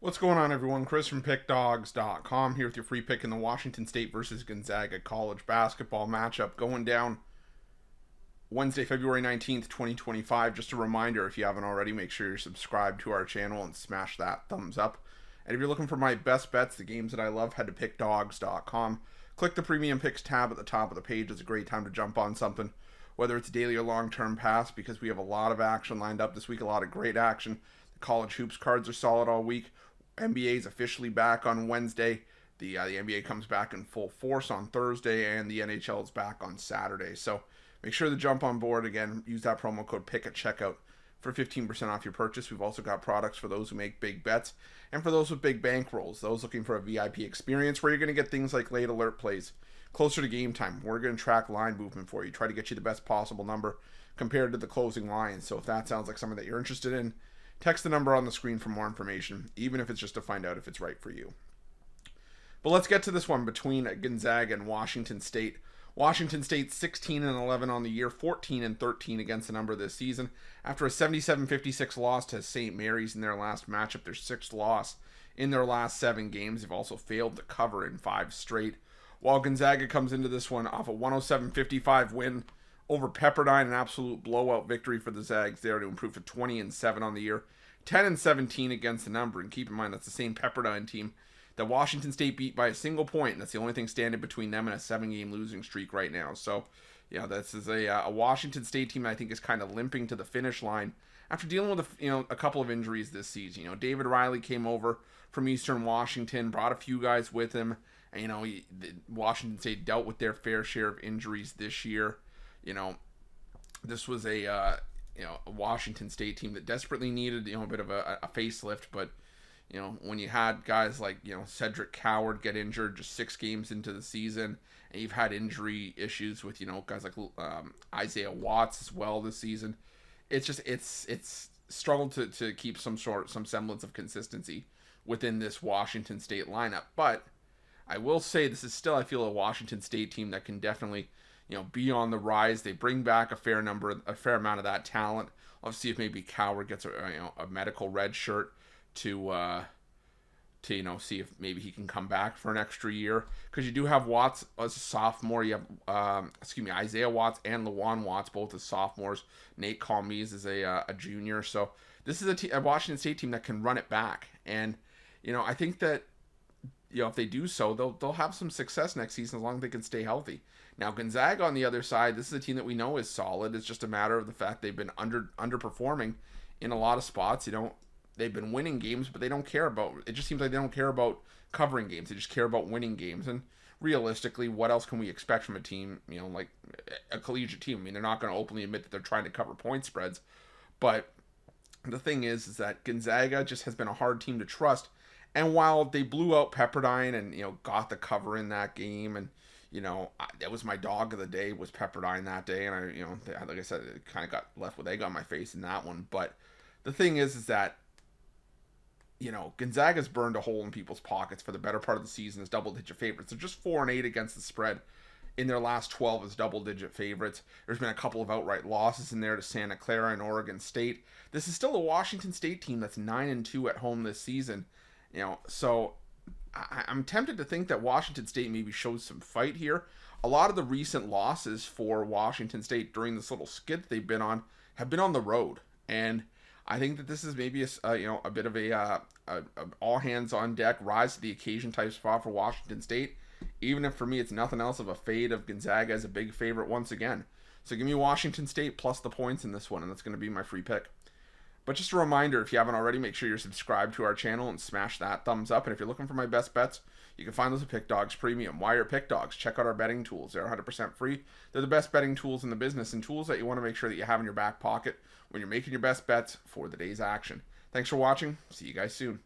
What's going on, everyone? Chris from Pickdawgz.com here with your free pick in the Washington State versus Gonzaga college basketball matchup going down Wednesday, February 19th, 2025. Just a reminder, if you haven't already, make sure you're subscribed to our channel and smash that thumbs up. And if you're looking for my best bets, the games that I love, head to Pickdawgz.com. Click the Premium Picks tab at the top of the page. It's a great time to jump on something, whether it's daily or long-term pass, because we have a lot of action lined up this week, a lot of great action. The college hoops cards are solid all week. NBA is officially back on Wednesday. The NBA comes back in full force on Thursday, and the NHL is back on Saturday. So make sure to jump on board. Again, use that promo code PICK at checkout for 15% off your purchase. We've also got products for those who make big bets and for those with big bankrolls, those looking for a VIP experience where you're going to get things like late alert plays closer to game time. We're going to track line movement for you, try to get you the best possible number compared to the closing line. So if that sounds like something that you're interested in, text the number on the screen for more information, even if it's just to find out if it's right for you. But let's get to this one between Gonzaga and Washington State. Washington State 16-11 on the year, 14-13 against the number this season. After a 77-56 loss to St. Mary's in their last matchup, their sixth loss in their last 7 games. They've also failed to cover in 5 straight. While Gonzaga comes into this one off a 107-55 win over Pepperdine, an absolute blowout victory for the Zags there to improve to 20-7 on the year, 10-17 against the number. And keep in mind, that's the same Pepperdine team that Washington State beat by a single point, and that's the only thing standing between them and a 7-game losing streak right now. So, yeah, this is a Washington State team that I think is kind of limping to the finish line after dealing with a couple of injuries this season. David Riley came over from Eastern Washington, brought a few guys with him, and Washington State dealt with their fair share of injuries this year. This was a Washington State team that desperately needed a bit of a facelift, but when you had guys like Cedric Coward get injured just 6 games into the season, and you've had injury issues with guys like Isaiah Watts as well this season, it's struggled to keep some semblance of consistency within this Washington State lineup. But I will say this is still, I feel, a Washington State team that can definitely be on the rise. They bring back a fair amount of that talent. Let's see if maybe Coward gets a medical red shirt to see if maybe he can come back for an extra year, because you do have Watts as a sophomore. You have Isaiah Watts and Lawan Watts both as sophomores. Nate Calmes is a junior. So this is a Washington State team that can run it back, and I think that if they do so, they'll have some success next season as long as they can stay healthy. Now Gonzaga on the other side, this is a team that we know is solid. It's just a matter of the fact they've been underperforming in a lot of spots. They've been winning games, but they don't care about it. Just seems like they don't care about covering games. They just care about winning games. And realistically, what else can we expect from a team, like a collegiate team? I mean, they're not going to openly admit that they're trying to cover point spreads. But the thing is that Gonzaga just has been a hard team to trust. And while they blew out Pepperdine and, got the cover in that game, and, that was my dog of the day, was Pepperdine that day. And I, like I said, it kind of got left with egg on my face in that one. But the thing is that, Gonzaga's burned a hole in people's pockets for the better part of the season as double-digit favorites. They're just 4-8 against the spread in their last 12 as double-digit favorites. There's been a couple of outright losses in there to Santa Clara and Oregon State. This is still a Washington State team that's 9-2 at home this season. So I'm tempted to think that Washington State maybe shows some fight here. A lot of the recent losses for Washington State during this little skid they've been on have been on the road, and I think that this is maybe a bit of a all hands on deck, rise to the occasion type spot for Washington State, even if for me it's nothing else of a fade of Gonzaga as a big favorite once again. So give me Washington State plus the points in this one, and that's going to be my free pick. But just a reminder, if you haven't already, make sure you're subscribed to our channel and smash that thumbs up. And if you're looking for my best bets, you can find those at Pickdawgz Premium. Why are Pickdawgz? Check out our betting tools. They're 100% free. They're the best betting tools in the business, and tools that you want to make sure that you have in your back pocket when you're making your best bets for the day's action. Thanks for watching. See you guys soon.